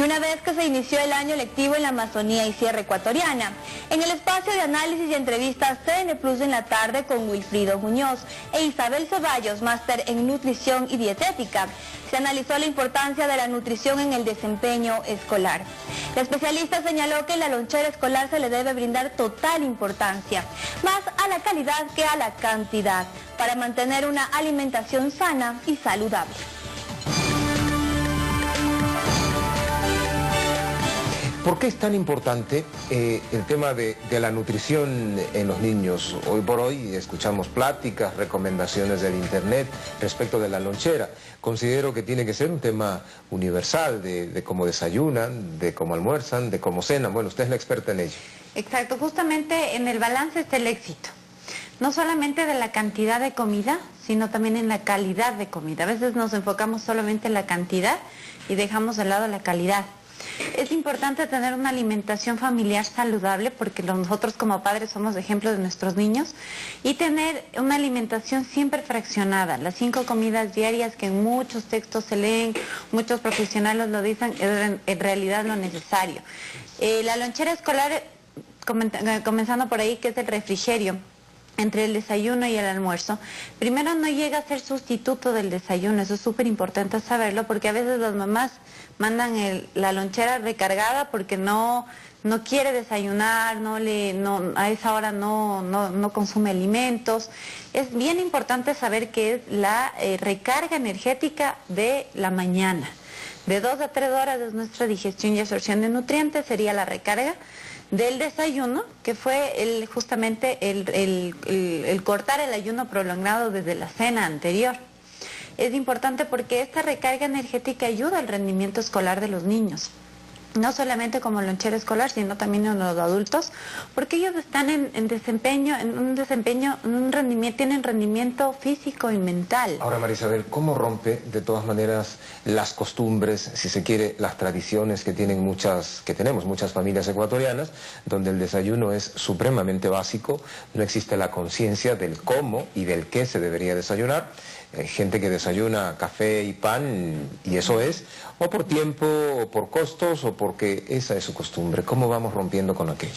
una vez que se inició el año lectivo en la Amazonía y Sierra Ecuatoriana. En el espacio de análisis y entrevistas TN Plus en la tarde con Wilfrido Muñoz e Isabel Ceballos, máster en nutrición y dietética, se analizó la importancia de la nutrición en el desempeño escolar. La especialista señaló que en la lonchera escolar se le debe brindar total importancia, más a la calidad que a la cantidad, para mantener una alimentación sana y saludable. ¿Por qué es tan importante el tema de la nutrición en los niños? Hoy por hoy escuchamos pláticas, recomendaciones del internet respecto de la lonchera. Considero que tiene que ser un tema universal de cómo desayunan, de cómo almuerzan, de cómo cenan. Bueno, usted es la experta en ello. Exacto, justamente en el balance está el éxito. No solamente de la cantidad de comida, sino también en la calidad de comida. A veces nos enfocamos solamente en la cantidad y dejamos de lado la calidad. Es importante tener una alimentación familiar saludable porque nosotros como padres somos ejemplos de nuestros niños, y tener una alimentación siempre fraccionada. Las 5 comidas diarias que en muchos textos se leen, muchos profesionales lo dicen, es en realidad lo necesario. La lonchera escolar, comenzando por ahí, que es el refrigerio, entre el desayuno y el almuerzo, primero no llega a ser sustituto del desayuno. Eso es súper importante saberlo, porque a veces las mamás mandan la lonchera recargada porque no quiere desayunar, a esa hora no consume alimentos. Es bien importante saber que es la recarga energética de la mañana. De 2 a 3 horas de nuestra digestión y absorción de nutrientes sería la recarga del desayuno, que fue justamente el cortar el ayuno prolongado desde la cena anterior. Es importante porque esta recarga energética ayuda al rendimiento escolar de los niños. No solamente como lonchera escolar, sino también en los adultos, porque ellos están en un rendimiento, tienen rendimiento físico y mental. Ahora, María Isabel, ¿cómo rompe de todas maneras las costumbres, si se quiere, las tradiciones que tenemos muchas familias ecuatorianas, donde el desayuno es supremamente básico, no existe la conciencia del cómo y del qué se debería desayunar? Hay gente que desayuna café y pan y eso es, o por tiempo, o por costos, o porque esa es su costumbre. ¿Cómo vamos rompiendo con aquello?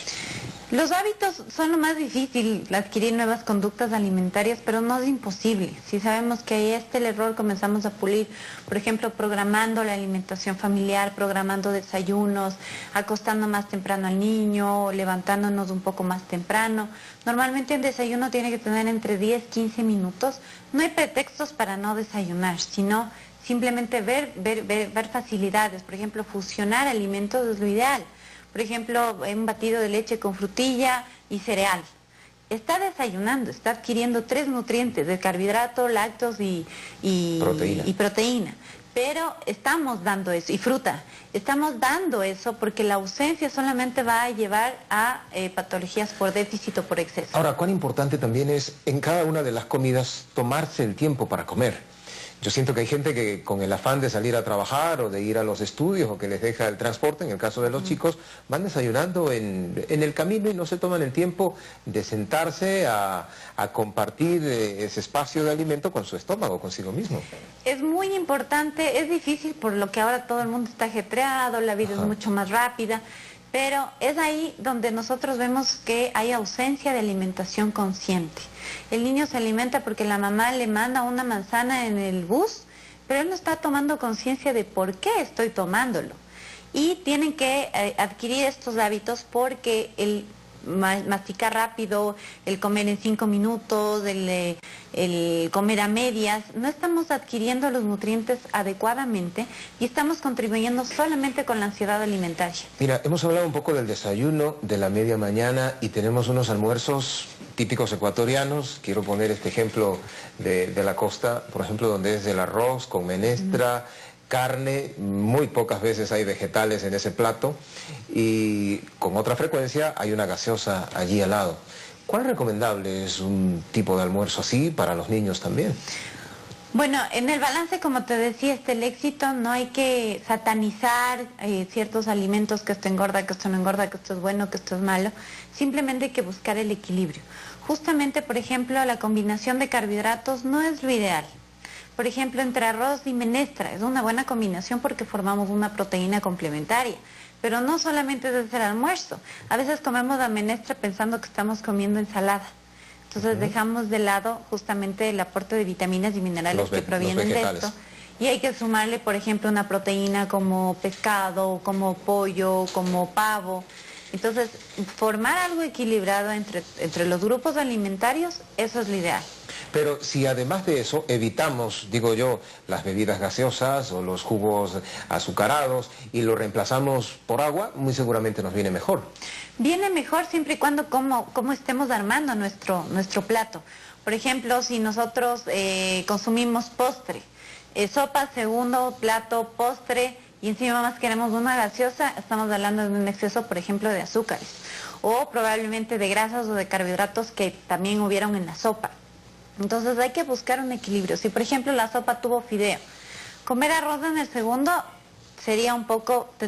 Los hábitos son lo más difícil, adquirir nuevas conductas alimentarias, pero no es imposible. Si sabemos que ahí está el error, comenzamos a pulir, por ejemplo, programando la alimentación familiar, programando desayunos, acostando más temprano al niño, levantándonos un poco más temprano. Normalmente un desayuno tiene que tener entre 10 y 15 minutos. No hay pretextos para no desayunar, sino simplemente ver facilidades. Por ejemplo, fusionar alimentos es lo ideal. Por ejemplo, un batido de leche con frutilla y cereal. Está desayunando, está adquiriendo 3 nutrientes, de carbohidrato, lácteos y proteína. Pero estamos dando eso, y fruta. Estamos dando eso porque la ausencia solamente va a llevar a patologías por déficit o por exceso. Ahora, cuán importante también es en cada una de las comidas tomarse el tiempo para comer. Yo siento que hay gente que con el afán de salir a trabajar o de ir a los estudios o que les deja el transporte, en el caso de los chicos, van desayunando en el camino y no se toman el tiempo de sentarse a compartir ese espacio de alimento con su estómago, consigo mismo. Es muy importante, es difícil por lo que ahora todo el mundo está ajetreado, la vida es mucho más rápida, pero es ahí donde nosotros vemos que hay ausencia de alimentación consciente. El niño se alimenta porque la mamá le manda una manzana en el bus, pero él no está tomando conciencia de por qué estoy tomándolo. Y tienen que adquirir estos hábitos porque el masticar rápido, el comer en 5 minutos, el comer a medias, no estamos adquiriendo los nutrientes adecuadamente y estamos contribuyendo solamente con la ansiedad alimentaria. Mira, hemos hablado un poco del desayuno, de la media mañana, y tenemos unos almuerzos típicos ecuatorianos. Quiero poner este ejemplo de la costa, por ejemplo, donde es el arroz con menestra, carne, muy pocas veces hay vegetales en ese plato, y con otra frecuencia hay una gaseosa allí al lado. ¿Cuál recomendable es un tipo de almuerzo así para los niños también? Bueno, en el balance, como te decía, está el éxito. No hay que satanizar ciertos alimentos, que esto engorda, que esto no engorda, que esto es bueno, que esto es malo. Simplemente hay que buscar el equilibrio. Justamente, por ejemplo, la combinación de carbohidratos no es lo ideal. Por ejemplo, entre arroz y menestra, es una buena combinación porque formamos una proteína complementaria. Pero no solamente desde el almuerzo. A veces comemos la menestra pensando que estamos comiendo ensalada. Entonces dejamos de lado justamente el aporte de vitaminas y minerales que provienen de esto. Y hay que sumarle, por ejemplo, una proteína como pescado, como pollo, como pavo. Entonces, formar algo equilibrado entre los grupos alimentarios, eso es lo ideal. Pero si además de eso evitamos, digo yo, las bebidas gaseosas o los jugos azucarados y lo reemplazamos por agua, muy seguramente nos viene mejor. Viene mejor siempre y cuando como estemos armando nuestro plato. Por ejemplo, si nosotros consumimos postre, sopa, segundo plato, postre, y encima más queremos una gaseosa, estamos hablando de un exceso, por ejemplo, de azúcares, o probablemente de grasas o de carbohidratos que también hubieron en la sopa. Entonces hay que buscar un equilibrio. Si, por ejemplo, la sopa tuvo fideo, comer arroz en el segundo sería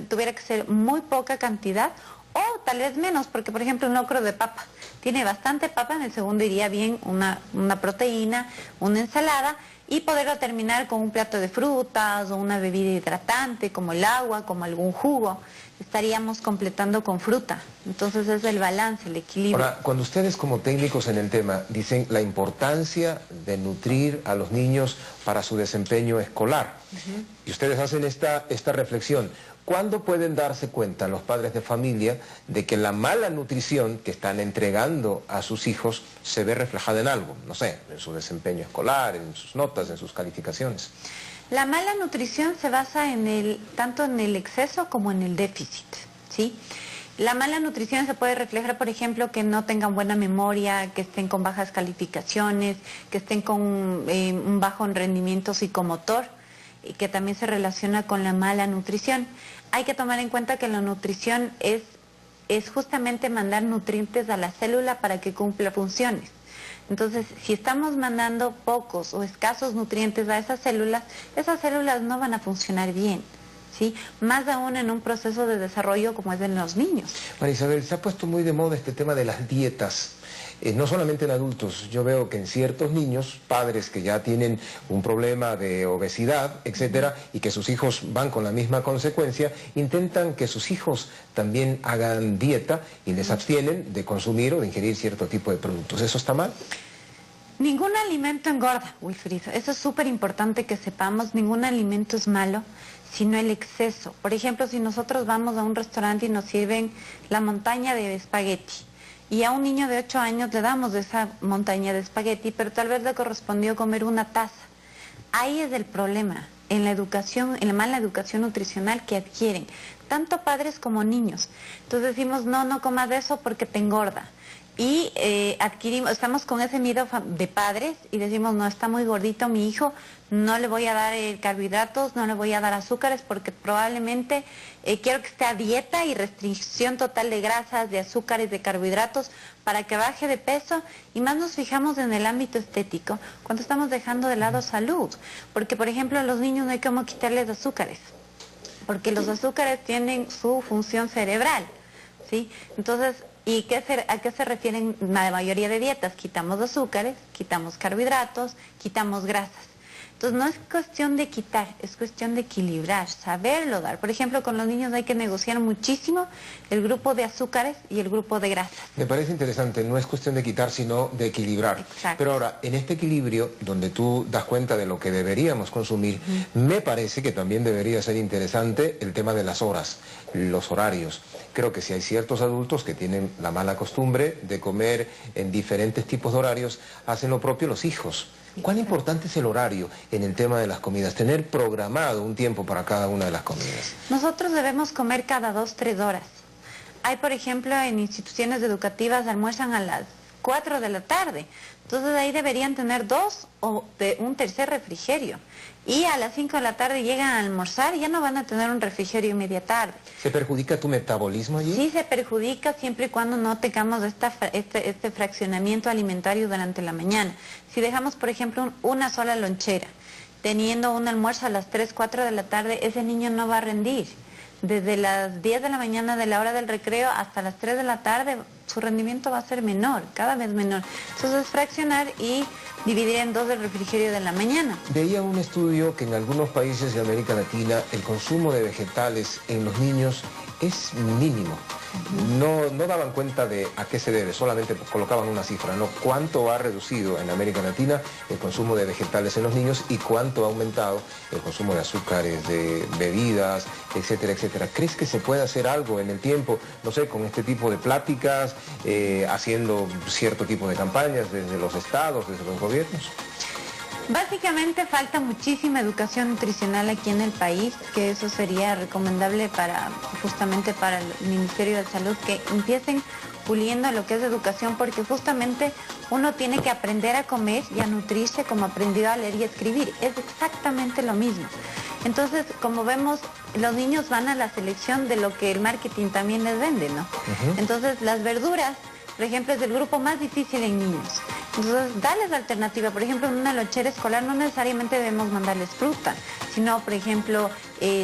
tuviera que ser muy poca cantidad, o tal vez menos, porque, por ejemplo, un locro de papa tiene bastante papa, en el segundo iría bien una proteína, una ensalada, y poderlo terminar con un plato de frutas o una bebida hidratante como el agua, como algún jugo. Estaríamos completando con fruta. Entonces es el balance, el equilibrio. Ahora, cuando ustedes como técnicos en el tema dicen la importancia de nutrir a los niños para su desempeño escolar, y ustedes hacen esta reflexión, ¿cuándo pueden darse cuenta los padres de familia de que la mala nutrición que están entregando a sus hijos se ve reflejada en algo? No sé, en su desempeño escolar, en sus notas, en sus calificaciones. La mala nutrición se basa tanto en el exceso como en el déficit, ¿sí? La mala nutrición se puede reflejar, por ejemplo, que no tengan buena memoria, que estén con bajas calificaciones, que estén con un bajo rendimiento psicomotor, y que también se relaciona con la mala nutrición. Hay que tomar en cuenta que la nutrición es justamente mandar nutrientes a la célula para que cumpla funciones. Entonces, si estamos mandando pocos o escasos nutrientes a esas células no van a funcionar bien, ¿sí? Más aún en un proceso de desarrollo como es en los niños. María Isabel, se ha puesto muy de moda este tema de las dietas. No solamente en adultos, yo veo que en ciertos niños, padres que ya tienen un problema de obesidad, etcétera, y que sus hijos van con la misma consecuencia, intentan que sus hijos también hagan dieta y les abstienen de consumir o de ingerir cierto tipo de productos. ¿Eso está mal? Ningún alimento engorda, Wilfrido. Eso es súper importante que sepamos. Ningún alimento es malo, sino el exceso. Por ejemplo, si nosotros vamos a un restaurante y nos sirven la montaña de espagueti, y a un niño de 8 años le damos de esa montaña de espagueti, pero tal vez le correspondió comer una taza. Ahí es el problema, en la educación, en la mala educación nutricional que adquieren, tanto padres como niños. Entonces decimos, no comas de eso porque te engorda. Y estamos con ese miedo de padres y decimos, no, está muy gordito mi hijo, no le voy a dar carbohidratos, no le voy a dar azúcares porque probablemente quiero que esté a dieta y restricción total de grasas, de azúcares, de carbohidratos para que baje de peso, y más nos fijamos en el ámbito estético cuando estamos dejando de lado salud. Porque, por ejemplo, a los niños no hay como quitarles azúcares, porque los azúcares tienen su función cerebral, ¿sí? Entonces, ¿a qué se refieren la mayoría de dietas? Quitamos azúcares, quitamos carbohidratos, quitamos grasas. Entonces no es cuestión de quitar, es cuestión de equilibrar, saberlo dar. Por ejemplo, con los niños hay que negociar muchísimo el grupo de azúcares y el grupo de grasas. Me parece interesante, no es cuestión de quitar, sino de equilibrar. Exacto. Pero ahora, en este equilibrio, donde tú das cuenta de lo que deberíamos consumir, me parece que también debería ser interesante el tema de las horas, los horarios. Creo que si hay ciertos adultos que tienen la mala costumbre de comer en diferentes tipos de horarios, hacen lo propio los hijos. ¿Cuán importante es el horario en el tema de las comidas? Tener programado un tiempo para cada una de las comidas. Nosotros debemos comer cada 2-3 horas. Hay, por ejemplo, en instituciones educativas almuerzan a las 4 de la tarde. Entonces ahí deberían tener 2 o un tercer refrigerio. Y a las 5 de la tarde llegan a almorzar y ya no van a tener un refrigerio media tarde. ¿Se perjudica tu metabolismo allí? Sí, se perjudica siempre y cuando no tengamos este fraccionamiento alimentario durante la mañana. Si dejamos, por ejemplo, una sola lonchera, teniendo un almuerzo a las 3, 4 de la tarde, ese niño no va a rendir. Desde las 10 de la mañana de la hora del recreo hasta las 3 de la tarde, su rendimiento va a ser menor, cada vez menor. Entonces, fraccionar y dividir en 2 el refrigerio de la mañana. Veía un estudio que en algunos países de América Latina el consumo de vegetales en los niños es mínimo. No daban cuenta de a qué se debe, solamente colocaban una cifra, ¿no? Cuánto ha reducido en América Latina el consumo de vegetales en los niños y cuánto ha aumentado el consumo de azúcares, de bebidas, etcétera, etcétera. ¿Crees que se puede hacer algo en el tiempo, no sé, con este tipo de pláticas, haciendo cierto tipo de campañas desde los estados, desde los gobiernos? Básicamente falta muchísima educación nutricional aquí en el país, que eso sería recomendable justamente para el Ministerio de Salud, que empiecen puliendo lo que es educación, porque justamente uno tiene que aprender a comer y a nutrirse como aprendió a leer y escribir. Es exactamente lo mismo. Entonces, como vemos, los niños van a la selección de lo que el marketing también les vende, ¿no? Entonces, las verduras, por ejemplo, es el grupo más difícil en niños. Entonces, darles la alternativa. Por ejemplo, en una lonchera escolar no necesariamente debemos mandarles fruta, sino, por ejemplo,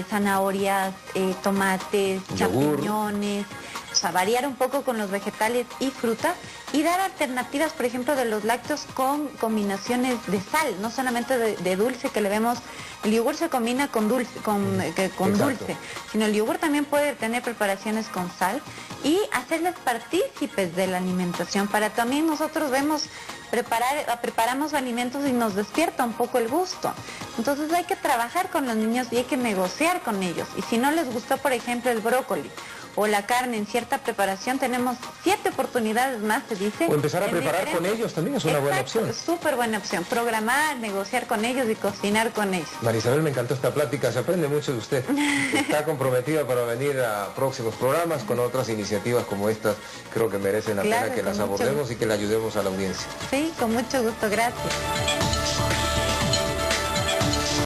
zanahorias, tomates, champiñones. O sea, variar un poco con los vegetales y fruta y dar alternativas, por ejemplo, de los lácteos con combinaciones de sal, no solamente de dulce, que le vemos, el yogur se combina con dulce, sino el yogur también puede tener preparaciones con sal y hacerles partícipes de la alimentación. Para también nosotros preparamos alimentos y nos despierta un poco el gusto. Entonces hay que trabajar con los niños y hay que negociar con ellos. Y si no les gustó, por ejemplo, el brócoli o la carne en cierta preparación, tenemos 7 oportunidades más, se dice. O empezar a preparar con ellos también es una buena opción. Es súper buena opción. Programar, negociar con ellos y cocinar con ellos. María Isabel, me encantó esta plática, se aprende mucho de usted. Está comprometida para venir a próximos programas con otras iniciativas como estas. Creo que merecen la pena que las abordemos y que le ayudemos a la audiencia. Sí, con mucho gusto, gracias.